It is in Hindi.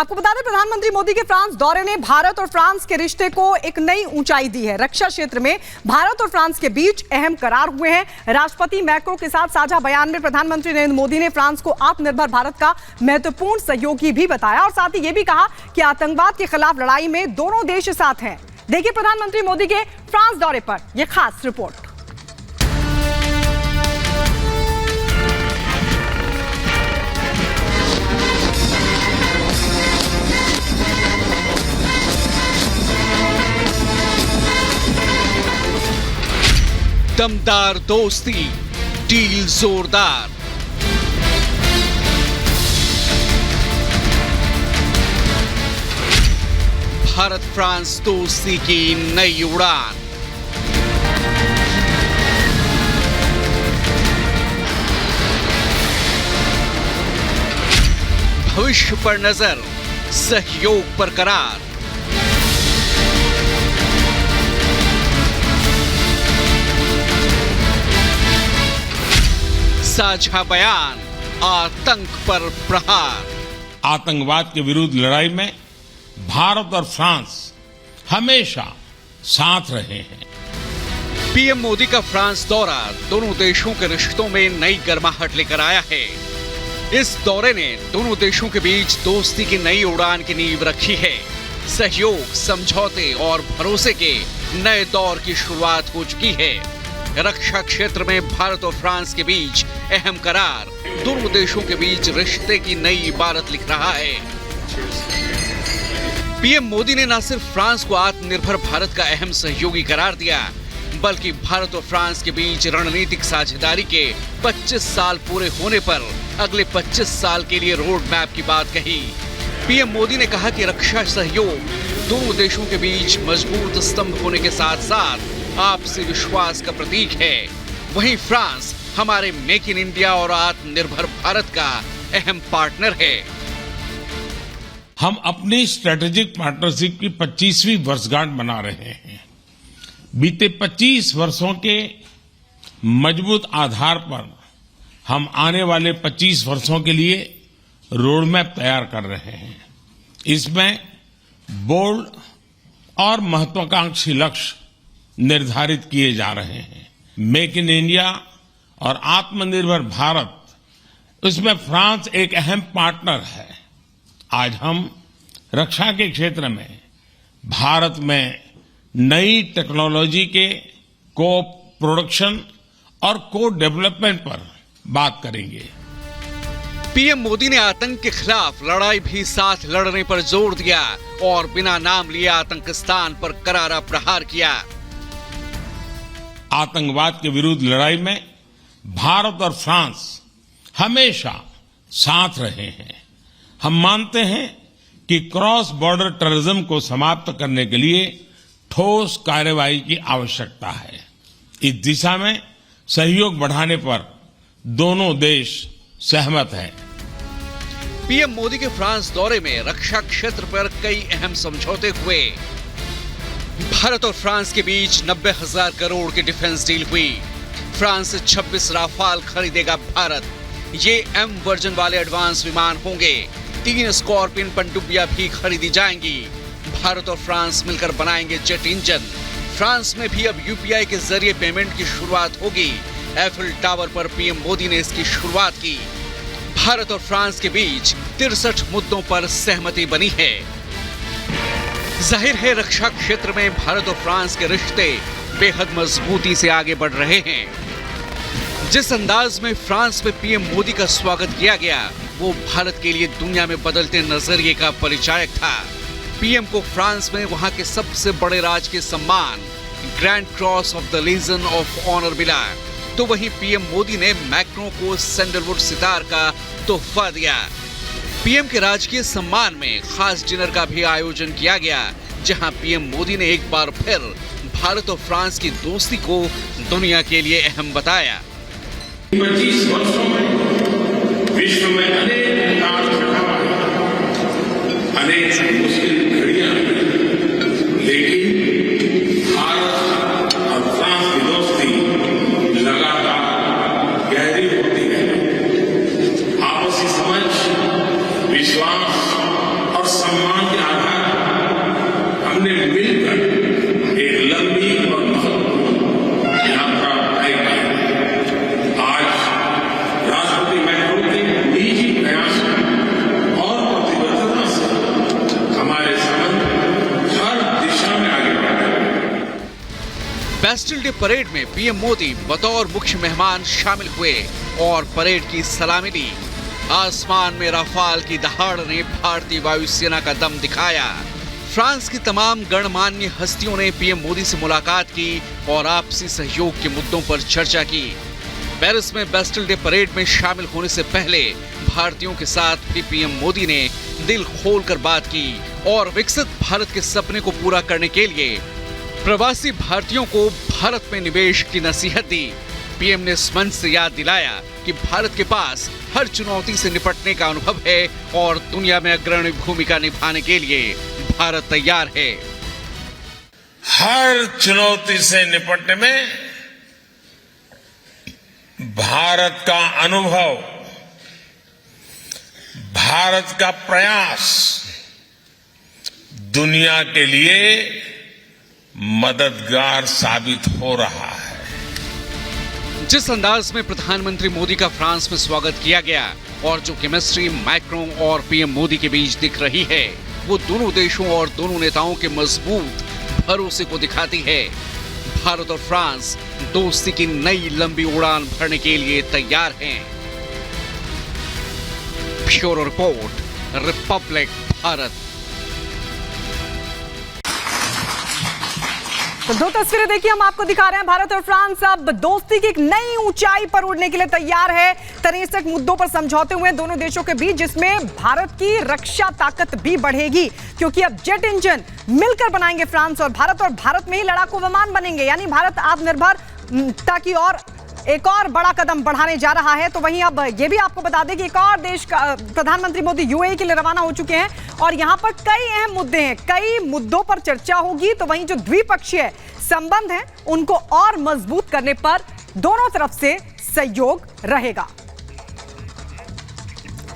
आपको बता दें, प्रधानमंत्री मोदी के फ्रांस दौरे ने भारत और फ्रांस के रिश्ते को एक नई ऊंचाई दी है। रक्षा क्षेत्र में भारत और फ्रांस के बीच अहम करार हुए हैं। राष्ट्रपति मैक्रों के साथ साझा बयान में प्रधानमंत्री नरेंद्र मोदी ने फ्रांस को आत्मनिर्भर भारत का महत्वपूर्ण सहयोगी भी बताया और साथ ही ये भी कहा कि आतंकवाद के खिलाफ लड़ाई में दोनों देश साथ हैं। देखिए प्रधानमंत्री मोदी के फ्रांस दौरे पर यह खास रिपोर्ट। दमदार दोस्ती, डील जोरदार। भारत फ्रांस दोस्ती की नई उड़ान। भविष्य पर नजर, सहयोग पर करार। साझा बयान, आतंक पर प्रहार। आतंकवाद के विरुद्ध लड़ाई में भारत और फ्रांस हमेशा साथ रहे हैं। पीएम मोदी का फ्रांस दौरा दोनों देशों के रिश्तों में नई गर्माहट लेकर आया है। इस दौरे ने दोनों देशों के बीच दोस्ती की नई उड़ान की नींव रखी है। सहयोग, समझौते और भरोसे के नए दौर की शुरुआत हो चुकी है। रक्षा क्षेत्र में भारत और फ्रांस के बीच अहम करार दोनों देशों के बीच रिश्ते की नई इबारत लिख रहा है। पीएम मोदी ने न सिर्फ फ्रांस को आत्मनिर्भर भारत का अहम सहयोगी करार दिया, बल्कि भारत और फ्रांस के बीच रणनीतिक साझेदारी के 25 साल पूरे होने पर अगले 25 साल के लिए रोड मैप की बात कही। पीएम मोदी ने कहा कि रक्षा सहयोग दोनों देशों के बीच मजबूत स्तंभ होने के साथ साथ आपसी विश्वास का प्रतीक है। वहीं फ्रांस हमारे मेक इन इंडिया और आत्मनिर्भर भारत का अहम पार्टनर है। हम अपनी स्ट्रेटेजिक पार्टनरशिप की 25वीं वर्षगांठ मना रहे हैं। बीते 25 वर्षों के मजबूत आधार पर हम आने वाले 25 वर्षों के लिए रोड मैप तैयार कर रहे हैं। इसमें बोल्ड और महत्वाकांक्षी लक्ष्य निर्धारित किए जा रहे हैं। मेक इन इंडिया और आत्मनिर्भर भारत, इसमें फ्रांस एक अहम पार्टनर है। आज हम रक्षा के क्षेत्र में भारत में नई टेक्नोलॉजी के को प्रोडक्शन और को डेवलपमेंट पर बात करेंगे। पीएम मोदी ने आतंक के खिलाफ लड़ाई भी साथ लड़ने पर जोर दिया और बिना नाम लिए आतंकिस्तान पर करारा प्रहार किया। आतंकवाद के विरुद्ध लड़ाई में भारत और फ्रांस हमेशा साथ रहे हैं। हम मानते हैं कि क्रॉस बॉर्डर टेररिज्म को समाप्त करने के लिए ठोस कार्रवाई की आवश्यकता है। इस दिशा में सहयोग बढ़ाने पर दोनों देश सहमत हैं। पीएम मोदी के फ्रांस दौरे में रक्षा क्षेत्र पर कई अहम समझौते हुए। भारत और फ्रांस के बीच 90,000 करोड़ की डिफेंस डील हुई। फ्रांस से 26 राफाल खरीदेगा भारत। ये एम वर्जन वाले एडवांस विमान होंगे। 3 स्कॉर्पियन पनडुब्बियां भी खरीदी जाएंगी। भारत और फ्रांस मिलकर बनाएंगे जेट इंजन। फ्रांस में भी अब यूपीआई के जरिए पेमेंट की शुरुआत होगी। एफिल टावर पर पीएम मोदी ने इसकी शुरुआत की। भारत और फ्रांस के बीच 63 मुद्दों पर सहमति बनी है। जाहिर है रक्षा क्षेत्र में भारत और फ्रांस के रिश्ते बेहद मजबूती से आगे बढ़ रहे हैं। जिस अंदाज में फ्रांस में पीएम मोदी का स्वागत किया गया, वो भारत के लिए दुनिया में बदलते नजरिए का परिचायक था। पीएम को फ्रांस में वहां के सबसे बड़े राजकीय सम्मान grand cross of the legion of honour मिला, तो वहीं पीएम मोदी ने मैक्रों को सैंडलवुड सितार का तोहफा दिया। पीएम के राजकीय सम्मान में खास डिनर का भी आयोजन किया गया, जहां पीएम मोदी ने एक बार फिर भारत और फ्रांस की दोस्ती को दुनिया के लिए अहम बताया। 25 वर्षों में विश्व में अनेक उतार चढ़ाव, अनेक मुश्किल घड़ियां, लेकिन भारत और फ्रांस की दोस्ती लगातार गहरी होती है। आपसी समझ, विश्वास और सम्मान के आधार पर हमने मिलकर एक लंबी और महत्वपूर्ण यात्रा तय की। आज राष्ट्रपति मैक्रों के निजी प्रयास और प्रतिबद्धता से हमारे संबंध हर दिशा में आगे बढ़ रहे हैं। बेस्टिल डे परेड में पीएम मोदी बतौर मुख्य मेहमान शामिल हुए और परेड की सलामी ली। आसमान में राफाल की दहाड़ ने भारतीय वायुसेना का दम दिखाया। फ्रांस की तमाम गणमान्य हस्तियों ने पीएम मोदी से मुलाकात की और आपसी सहयोग के मुद्दों पर चर्चा की। पेरिस में बेस्टिल डे परेड में शामिल होने से पहले भारतीयों के साथ भी पीएम मोदी ने दिल खोलकर बात की और विकसित भारत के सपने को पूरा करने के लिए प्रवासी भारतीयों को भारत में निवेश की नसीहत दी। पीएम ने इस मंच से याद दिलाया कि भारत के पास हर चुनौती से निपटने का अनुभव है और दुनिया में अग्रणी भूमिका निभाने के लिए भारत तैयार है। हर चुनौती से निपटने में भारत का अनुभव, भारत का प्रयास दुनिया के लिए मददगार साबित हो रहा है। जिस अंदाज में प्रधानमंत्री मोदी का फ्रांस में स्वागत किया गया और जो केमिस्ट्री मैक्रों और पीएम मोदी के बीच दिख रही है, वो दोनों देशों और दोनों नेताओं के मजबूत भरोसे को दिखाती है। भारत और फ्रांस दोस्ती की नई लंबी उड़ान भरने के लिए तैयार हैं। Bureau report, Republic Bharat. तो दो तस्वीरें देखिए हम आपको दिखा रहे हैं। भारत और फ्रांस अब दोस्ती की एक नई ऊंचाई पर उड़ने के लिए तैयार है। 63 मुद्दों पर समझौते हुए दोनों देशों के बीच, जिसमें भारत की रक्षा ताकत भी बढ़ेगी क्योंकि अब जेट इंजन मिलकर बनाएंगे फ्रांस और भारत में ही लड़ाकू विमान बनेंगे। यानी भारत आत्मनिर्भरता की और एक और बड़ा कदम बढ़ाने जा रहा है। तो वहीं अब ये भी आपको बता दें कि एक और देश का प्रधानमंत्री मोदी यूएई के लिए रवाना हो चुके हैं और यहाँ पर कई अहम मुद्दे हैं, कई मुद्दों पर चर्चा होगी। तो वहीं जो द्विपक्षीय संबंध हैं उनको और मजबूत करने पर दोनों तरफ से सहयोग रहेगा।